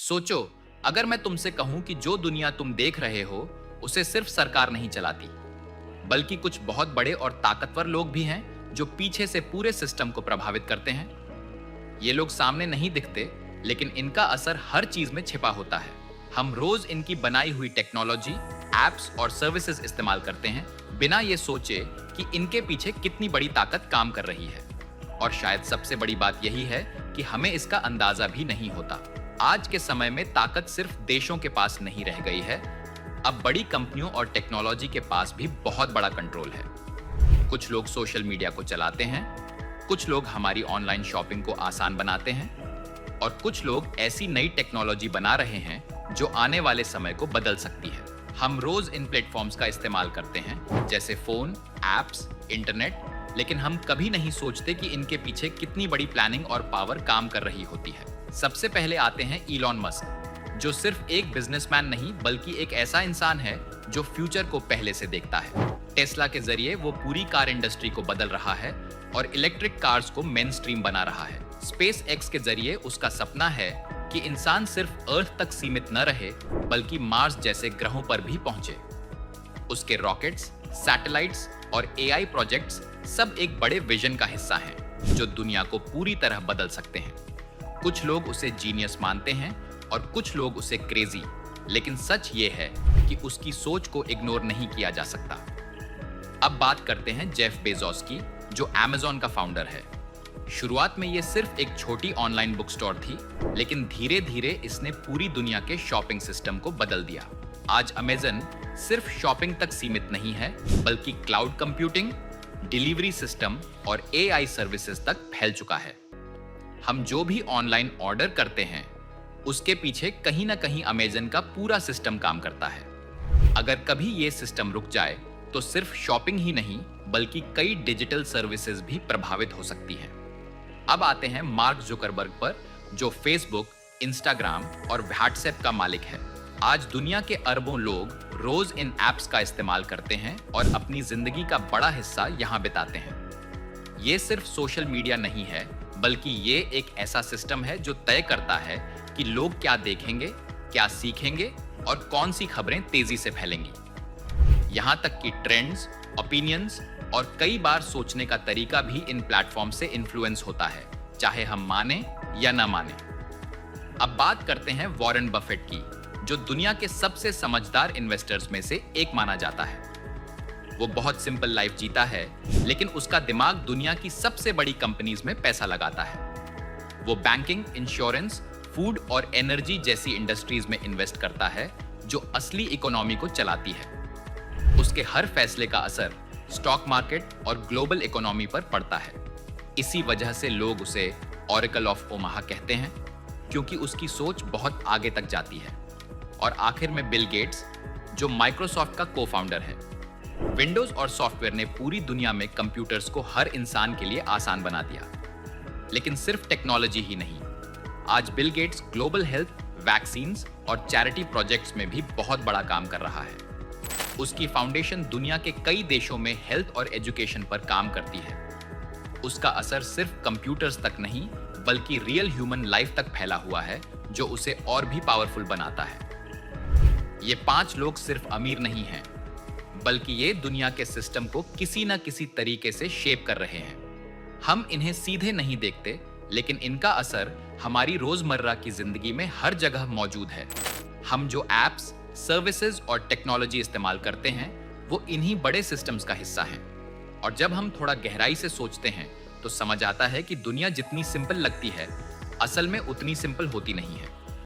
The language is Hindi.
सोचो, अगर मैं तुमसे कहूं कि जो दुनिया तुम देख रहे हो उसे सिर्फ सरकार नहीं चलाती, बल्कि कुछ बहुत बड़े और ताकतवर लोग भी हैं जो पीछे से पूरे सिस्टम को प्रभावित करते हैं। ये लोग सामने नहीं दिखते, लेकिन इनका असर हर चीज में छिपा होता है। हम रोज इनकी बनाई हुई टेक्नोलॉजी, एप्स और सर्विसेज इस्तेमाल करते हैं बिना ये सोचे कि इनके पीछे कितनी बड़ी ताकत काम कर रही है। और शायद सबसे बड़ी बात यही है कि हमें इसका अंदाजा भी नहीं होता। आज के समय में ताकत सिर्फ देशों के पास नहीं रह गई है, अब बड़ी कंपनियों और टेक्नोलॉजी के पास भी बहुत बड़ा कंट्रोल है। कुछ लोग सोशल मीडिया को चलाते हैं, कुछ लोग हमारी ऑनलाइन शॉपिंग को आसान बनाते हैं, और कुछ लोग ऐसी नई टेक्नोलॉजी बना रहे हैं जो आने वाले समय को बदल सकती है। हम रोज इन प्लेटफॉर्म्स का इस्तेमाल करते हैं, जैसे फोन, एप्स, इंटरनेट, लेकिन हम कभी नहीं सोचते कि इनके पीछे कितनी बड़ी प्लानिंग और पावर काम कर रही होती है। सबसे पहले आते हैं इलॉन मस्क, जो सिर्फ एक बिजनेसमैन नहीं बल्कि एक ऐसा इंसान है जो फ्यूचर को पहले से देखता है। टेस्ला के जरिए वो पूरी कार इंडस्ट्री को बदल रहा है और इलेक्ट्रिक कार्स को मेन स्ट्रीम बना रहा है। स्पेस एक्स के जरिए उसका सपना है कि इंसान सिर्फ अर्थ तक सीमित न रहे, बल्कि मार्स जैसे ग्रहों पर भी पहुंचे। उसके रॉकेट्स, सैटेलाइट्स और एआई प्रोजेक्ट्स सब एक बड़े विजन का हिस्सा हैं, जो दुनिया को पूरी तरह बदल सकते हैं। कुछ लोग उसे जीनियस मानते हैं और कुछ लोग उसे क्रेजी, लेकिन सच ये है कि उसकी सोच को इग्नोर नहीं किया जा सकता। अब बात करते हैं जेफ बेजोस की, जो अमेज़न का फाउंडर है। शुरुआत में ये सिर्फ एक छोटी ऑनलाइन बुक स्टोर थी, लेकिन धीरे धीरे इसने पूरी दुनिया के शॉपिंग सिस्टम को बदल दिया। आज अमेज़न सिर्फ शॉपिंग तक सीमित नहीं है, बल्कि क्लाउड कंप्यूटिंग, डिलीवरी सिस्टम और एआई सर्विसेज तक फैल चुका है। हम जो भी ऑनलाइन ऑर्डर करते हैं, उसके पीछे कहीं ना कहीं अमेज़न का पूरा सिस्टम काम करता है। अगर कभी ये सिस्टम रुक जाए तो सिर्फ शॉपिंग ही नहीं, बल्कि कई डिजिटल सर्विसेज भी प्रभावित हो सकती हैं। अब आते हैं मार्क जुकरबर्ग पर, जो फेसबुक, इंस्टाग्राम और व्हाट्सएप का मालिक है। आज दुनिया के अरबों लोग रोज इन एप्स का इस्तेमाल करते हैं और अपनी जिंदगी का बड़ा हिस्सा यहाँ बिताते हैं। ये सिर्फ सोशल मीडिया नहीं है, बल्कि ये एक ऐसा सिस्टम है जो तय करता है कि लोग क्या देखेंगे, क्या सीखेंगे और कौन सी खबरें तेजी से फैलेंगी। यहाँ तक कि ट्रेंड्स, ओपिनियंस और कई बार सोचने का तरीका भी इन प्लेटफॉर्म से इन्फ्लुएंस होता है, चाहे हम माने या ना माने। अब बात करते हैं वॉरेन बफेट की, जो दुनिया के सबसे समझदार इन्वेस्टर्स में से एक माना जाता है। वो बहुत सिंपल लाइफ जीता है, लेकिन उसका दिमाग दुनिया की सबसे बड़ी कंपनीज में पैसा लगाता है। वो बैंकिंग, इंश्योरेंस, फूड और एनर्जी जैसी इंडस्ट्रीज में इन्वेस्ट करता है, जो असली इकोनॉमी को चलाती है। उसके हर फैसले का असर स्टॉक मार्केट और ग्लोबल इकोनॉमी पर पड़ता है। इसी वजह से लोग उसे ऑरेकल ऑफ ओमाहा कहते हैं, क्योंकि उसकी सोच बहुत आगे तक जाती है। और आखिर में बिल गेट्स, जो माइक्रोसॉफ्ट का को-फाउंडर है। विंडोज और सॉफ्टवेयर ने पूरी दुनिया में कंप्यूटर्स को हर इंसान के लिए आसान बना दिया। लेकिन सिर्फ टेक्नोलॉजी ही नहीं, आज Bill Gates global health, vaccines और चैरिटी प्रोजेक्ट्स में भी बहुत बड़ा काम कर रहा है। उसकी फाउंडेशन दुनिया के कई देशों में हेल्थ और एजुकेशन पर काम करती है। उसका असर सिर्फ कंप्यूटर्स तक नहीं, बल्कि रियल ह्यूमन लाइफ तक फैला हुआ है, जो उसे और भी पावरफुल बनाता है। ये 5 लोग सिर्फ अमीर नहीं हैं, बल्कि ये दुनिया के सिस्टम को किसी न किसी तरीके से शेप कर रहे हैं। हम इन्हें सीधे नहीं देखते, लेकिन इनका असर हमारी रोजमर्रा की जिंदगी में हर जगह मौजूद है। हम जो एप्स, सर्विसेज और टेक्नोलॉजी इस्तेमाल करते हैं, वो इन्हीं बड़े सिस्टम्स का हिस्सा हैं। और जब हम थोड़ा गहराई से सोचते हैं, तो समझ आता है कि दुनिया जितनी सिंपल लगती है, असल में उतनी सिंपल होती नहीं है।